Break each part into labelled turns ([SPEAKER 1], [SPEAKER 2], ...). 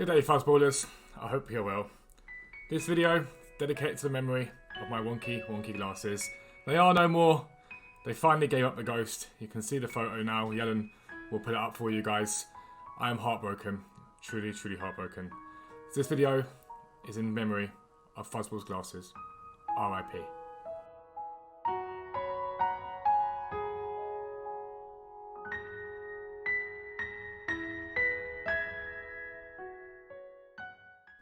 [SPEAKER 1] Good day, fuzzballers. I hope you're well. This video dedicated to the memory of my wonky glasses. They are no more. They finally gave up the ghost. You can see the photo now. Yellen will put it up for you guys. I am heartbroken. Truly heartbroken. This video is in memory of Fuzzball's glasses. R.I.P.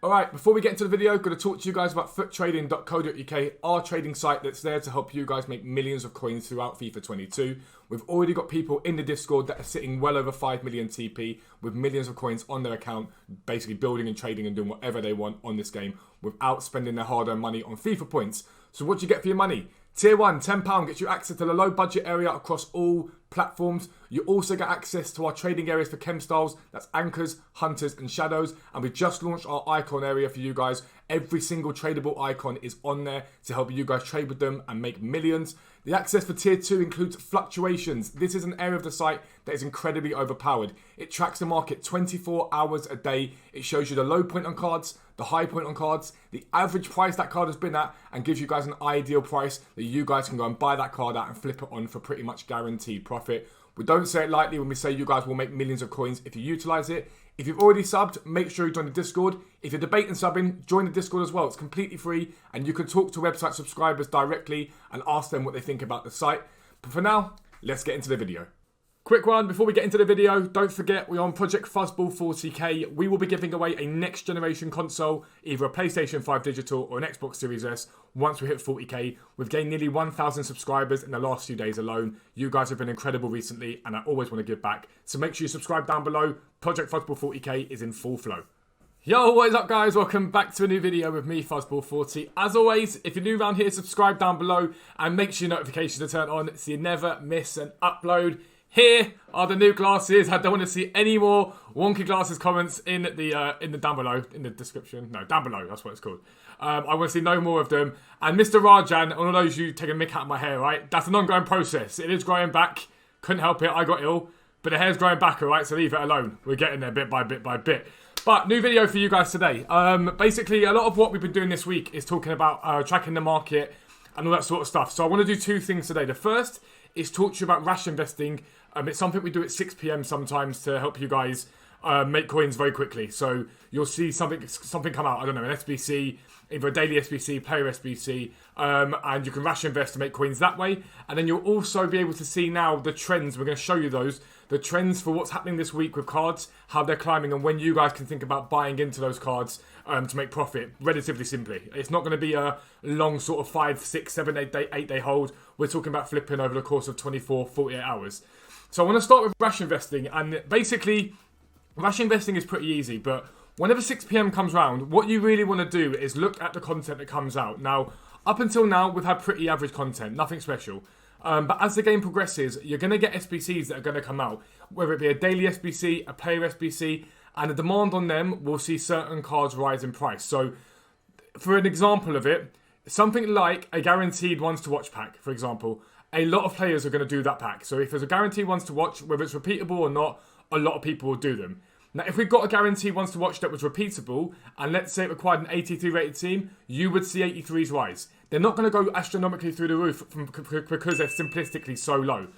[SPEAKER 1] Alright, before we get into the video, I'm going to talk to you guys about foottrading.co.uk, our trading site that's there to help you guys make millions of coins throughout FIFA 22. We've already got people in the Discord that are sitting well over 5 million TP with millions of coins on their account, basically building and trading and doing whatever they want on this game without spending their hard-earned money on FIFA points. So what do you get for your money? Tier 1, £10 gets you access to the low budget area across all platforms. You also get access to our trading areas for chem styles. That's anchors, hunters and shadows. And we just launched our icon area for you guys. Every single tradable icon is on there to help you guys trade with them and make millions. The access for tier 2 includes fluctuations. This is an area of the site that is incredibly overpowered. It tracks the market 24 hours a day. It shows you the low point on cards, the high point on cards, the average price that card has been at, and gives you guys an ideal price that you guys can go and buy that card at and flip it on for pretty much guaranteed profit. We don't say it lightly when we say you guys will make millions of coins if you utilize it. If you've already subbed, make sure you join the Discord. If you're debating subbing, join the Discord as well. It's completely free and you can talk to website subscribers directly and ask them what they think about the site. But for now, let's get into the video. Quick one, before we get into the video, don't forget we're on Project Fuzzball 40k. We will be giving away a next generation console, either a PlayStation 5 digital or an Xbox Series S, once we hit 40k. We've gained nearly 1,000 subscribers in the last few days alone. You guys have been incredible recently and I always want to give back. So make sure you subscribe down below. Project Fuzzball 40k is in full flow. Yo, what is up guys? Welcome back to a new video with me, Fuzzball40. As always, if you're new around here, subscribe down below and make sure your notifications are turned on so you never miss an upload. Here are the new glasses. I don't want to see any more wonky glasses comments in the down below, in the description. No, down below, that's what it's called. I want to see no more of them. And Mr. Rajan, all of those you take a mick out of my hair, right? That's an ongoing process. It is growing back. Couldn't help it. I got ill. But the hair's growing back, all right? So leave it alone. We're getting there bit by bit by bit. But new video for you guys today. Basically, a lot of what we've been doing this week is talking about tracking the market and all that sort of stuff. So I want to do two things today. The first is talk to you about RASH investing. It's something we do at 6 PM sometimes to help you guys make coins very quickly. So you'll see something come out, I don't know, an SBC, either a daily SBC, player SBC, and you can RASH invest to make coins that way. And then you'll also be able to see now the trends. We're going to show you those. The trends for what's happening this week with cards, how they're climbing, and when you guys can think about buying into those cards to make profit, relatively simply. It's not going to be a long sort of 5, 6, 7, 8 day hold. We're talking about flipping over the course of 24, 48 hours. So I want to start with RASH investing, and basically, RASH investing is pretty easy, but whenever 6 PM comes round, what you really want to do is look at the content that comes out. Now, up until now, we've had pretty average content, nothing special. But as the game progresses, you're going to get SBCs that are going to come out, whether it be a daily SBC, a player SBC, and the demand on them will see certain cards rise in price. So, for an example of it, something like a guaranteed ones to watch pack, for example, a lot of players are going to do that pack. So if there's a guaranteed ones to watch, whether it's repeatable or not, a lot of people will do them. Now, if we got a guaranteed ones to watch that was repeatable, and let's say it required an 83 rated team, you would see 83s rise. They're not going to go astronomically through the roof because they're simplistically so low.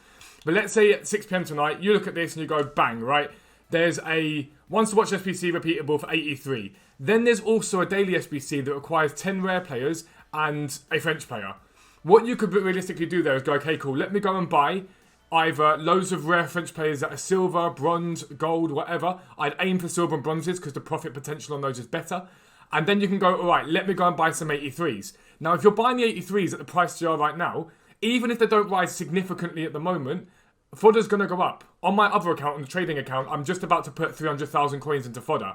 [SPEAKER 1] But let's say at 6 PM tonight, you look at this and you go, bang, right? There's a ones to watch SBC repeatable for 83. Then there's also a daily SBC that requires 10 rare players and a French player. What you could realistically do there is go, okay, cool, let me go and buy either loads of rare French players that are silver, bronze, gold, whatever. I'd aim for silver and bronzes because the profit potential on those is better. And then you can go, all right, let me go and buy some 83s. Now, if you're buying the 83s at the price they are right now, even if they don't rise significantly at the moment, fodder's going to go up. On my other account, on the trading account, I'm just about to put 300,000 coins into fodder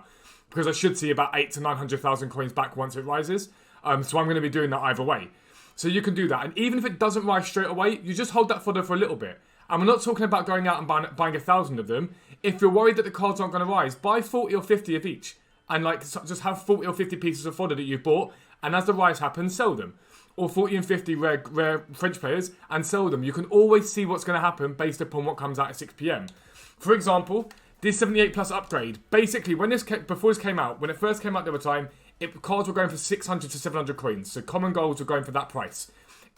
[SPEAKER 1] because I should see about 800,000 to 900,000 coins back once it rises. So I'm going to be doing that either way. So you can do that. And even if it doesn't rise straight away, you just hold that fodder for a little bit. And we're not talking about going out and buying 1,000 of them. If you're worried that the cards aren't going to rise, buy 40 or 50 of each. And just have 40 or 50 pieces of fodder that you've bought. And as the rise happens, sell them. Or 40 and 50 rare French players and sell them. You can always see what's going to happen based upon what comes out at 6 PM. For example, This 78 plus upgrade, basically, before this came out, when it first came out the other time, cards were going for 600 to 700 coins. So common golds were going for that price.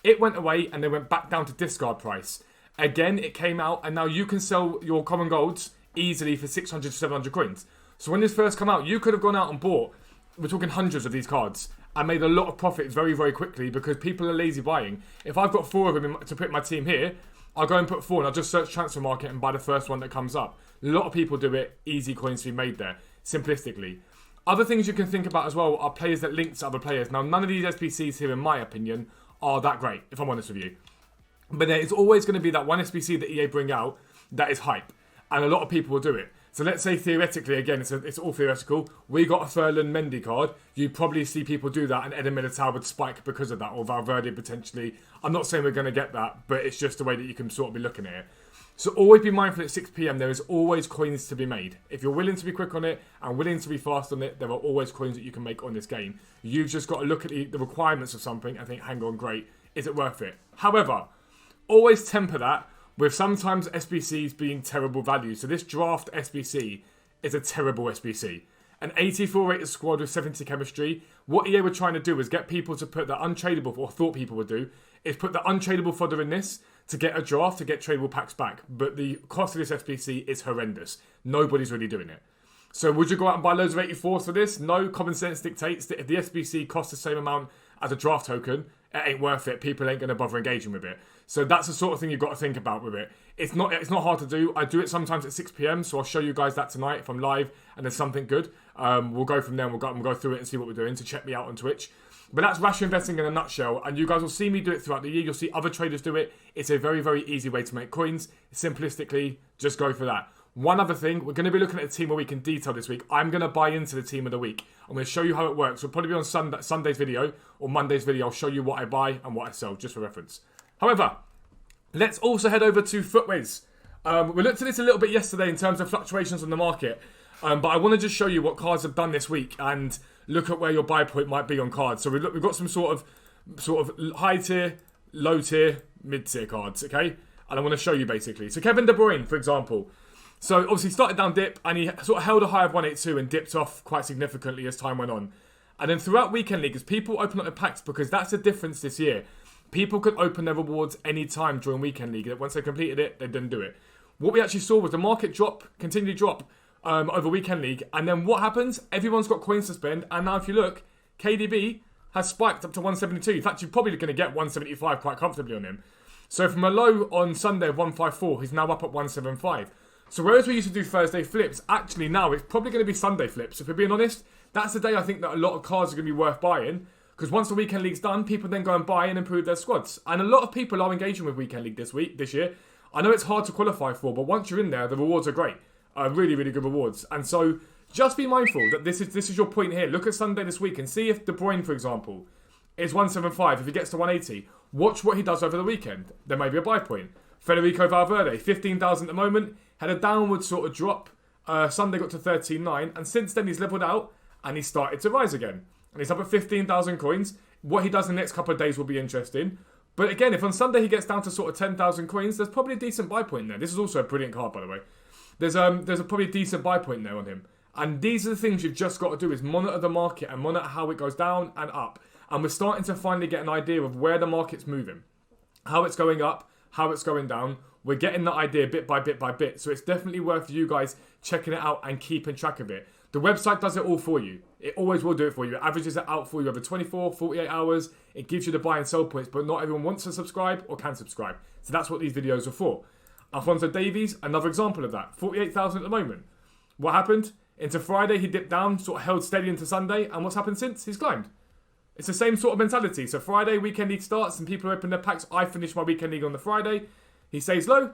[SPEAKER 1] It went away and they went back down to discard price. Again, it came out and now you can sell your common golds easily for 600 to 700 coins. So when this first came out, you could have gone out and bought, we're talking hundreds of these cards, and made a lot of profits very, very quickly because people are lazy buying. If I've got 4 of them to put in my team here, I'll go and put 4 and I'll just search transfer market and buy the first one that comes up. A lot of people do it, easy coins to be made there, simplistically. Other things you can think about as well are players that link to other players. Now, none of these SBCs here, in my opinion, are that great, if I'm honest with you. But there is always going to be that one SBC that EA bring out that is hype. And a lot of people will do it. So let's say theoretically, again, it's all theoretical, we got a Ferland Mendy card. You'd probably see people do that and Eden Militao would spike because of that, or Valverde potentially. I'm not saying we're going to get that, but it's just the way that you can sort of be looking at it. So always be mindful at 6 PM, there is always coins to be made. If you're willing to be quick on it and willing to be fast on it, there are always coins that you can make on this game. You've just got to look at the requirements of something and think, hang on, great, is it worth it? However, always temper that with sometimes SBCs being terrible value. So this draft SBC is a terrible SBC. An 84 rated squad with 70 chemistry. What EA were trying to do was get people to put the untradeable, or thought people would do, is put the untradeable fodder in this to get a draft, to get tradable packs back. But the cost of this SBC is horrendous. Nobody's really doing it. So would you go out and buy loads of 84s for this? No, common sense dictates that if the SBC costs the same amount as a draft token, it ain't worth it. People ain't going to bother engaging with it. So that's the sort of thing you've got to think about with it. It's not hard to do. I do it sometimes at 6 PM, so I'll show you guys that tonight if I'm live and there's something good. We'll go from there and we'll go through it and see what we're doing, so check me out on Twitch. But that's Rash investing in a nutshell, and you guys will see me do it throughout the year. You'll see other traders do it. It's a very, very easy way to make coins. Simplistically, just go for that. One other thing, we're going to be looking at a team of the week in detail this week. I'm going to buy into the team of the week. I'm going to show you how it works. It'll probably be on Sunday's video or Monday's video. I'll show you what I buy and what I sell, just for reference. However, let's also head over to Footways. We looked at this a little bit yesterday in terms of fluctuations on the market. But I want to just show you what cards have done this week and look at where your buy point might be on cards. So we've got some sort of high tier, low tier, mid tier cards, okay? And I want to show you basically. So Kevin De Bruyne, for example. So obviously started down dip and he sort of held a high of 182 and dipped off quite significantly as time went on. And then throughout Weekend League, as people open up their packs, because that's the difference this year. People could open their rewards any time during Weekend League. Once they completed it, they didn't do it. What we actually saw was the market continually drop over Weekend League. And then what happens? Everyone's got coins to spend. And now if you look, KDB has spiked up to 172. In fact, you're probably going to get 175 quite comfortably on him. So from a low on Sunday of 154, he's now up at 175. So whereas we used to do Thursday flips, actually now it's probably going to be Sunday flips. If we're being honest, that's the day I think that a lot of cards are going to be worth buying. Because once the Weekend League's done, people then go and buy and improve their squads. And a lot of people are engaging with Weekend League this year. I know it's hard to qualify for, but once you're in there, the rewards are great. Really, really good rewards. And so just be mindful that this is your point here. Look at Sunday this week and see if De Bruyne, for example, is 175. If he gets to 180, watch what he does over the weekend. There may be a buy point. Federico Valverde, 15,000 at the moment, had a downward sort of drop. Sunday got to 13.9, and since then he's leveled out and he started to rise again. And he's up at 15,000 coins. What he does in the next couple of days will be interesting. But again, if on Sunday he gets down to sort of 10,000 coins, there's probably a decent buy point there. This is also a brilliant card, by the way. There's probably a decent buy point there on him. And these are the things you've just got to do, is monitor the market and monitor how it goes down and up. And we're starting to finally get an idea of where the market's moving, how it's going up, how it's going down. We're getting that idea bit by bit by bit. So it's definitely worth you guys checking it out and keeping track of it. The website does it all for you. It always will do it for you. It averages it out for you over 24, 48 hours. It gives you the buy and sell points, but not everyone wants to subscribe or can subscribe. So that's what these videos are for. Alphonso Davies, another example of that. 48,000 at the moment. What happened? Into Friday, he dipped down, sort of held steady into Sunday. And what's happened since? He's climbed. It's the same sort of mentality. So Friday, Weekend League starts and people open their packs. I finish my Weekend League on the Friday. He stays low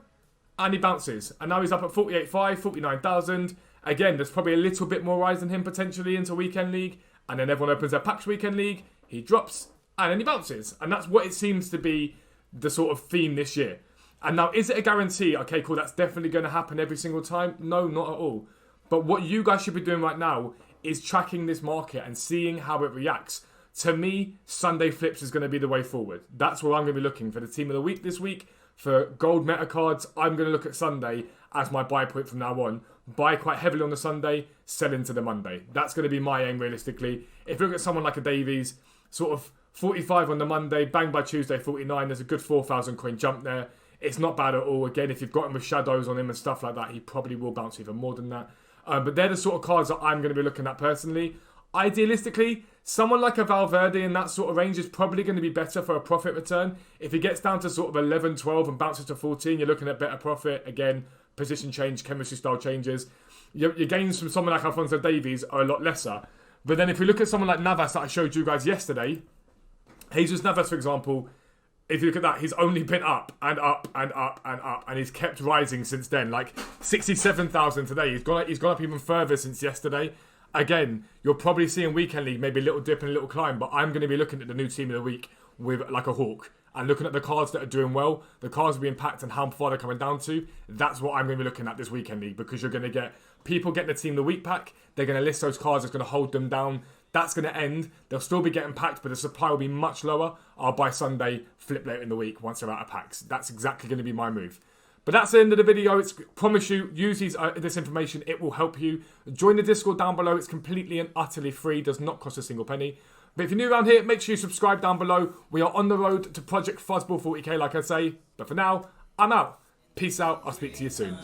[SPEAKER 1] and he bounces. And now he's up at 48.5, 49,000. Again, there's probably a little bit more rise than him potentially into Weekend League. And then everyone opens their packs Weekend League. He drops and then he bounces. And that's what it seems to be the sort of theme this year. And now, is it a guarantee? Okay, cool, that's definitely going to happen every single time. No, not at all. But what you guys should be doing right now is tracking this market and seeing how it reacts. To me, Sunday flips is going to be the way forward. That's where I'm going to be looking for the team of the week this week. For gold meta cards, I'm going to look at Sunday as my buy point from now on. buy quite heavily on the Sunday, sell into the Monday. That's going to be my aim realistically. If you look at someone like a Davies, sort of 45 on the Monday, bang by Tuesday 49, there's a good 4,000 coin jump there. It's not bad at all. Again, if you've got him with shadows on him and stuff like that, he probably will bounce even more than that. But they're the sort of cards that I'm going to be looking at personally. Idealistically, someone like a Valverde in that sort of range is probably going to be better for a profit return. If he gets down to sort of 11, 12 and bounces to 14, you're looking at better profit. Again, position change, chemistry style changes. Your gains from someone like Alphonso Davies are a lot lesser. But then if we look at someone like Navas that I showed you guys yesterday, Jesus Navas, for example, if you look at that, he's only been up and up and up and up, and he's kept rising since then. Like 67,000 today. He's gone up even further since yesterday. Again, you're probably seeing weekend league, maybe a little dip and a little climb, but I'm going to be looking at the new team of the week with like a hawk and looking at the cards that are doing well, the cards being packed and how far they're coming down to. That's what I'm going to be looking at this weekend league, because you're going to get people getting the team of the week pack. They're going to list those cards. It's going to hold them down. That's going to end. They'll still be getting packed, but the supply will be much lower. I'll buy Sunday, flip later in the week once they're out of packs. That's exactly going to be my move. But that's the end of the video. Promise you, use this information. It will help you. Join the Discord down below. It's completely and utterly free. Does not cost a single penny. But if you're new around here, make sure you subscribe down below. We are on the road to Project Fuzzball 40k, like I say. But for now, I'm out. Peace out. I'll speak to you soon.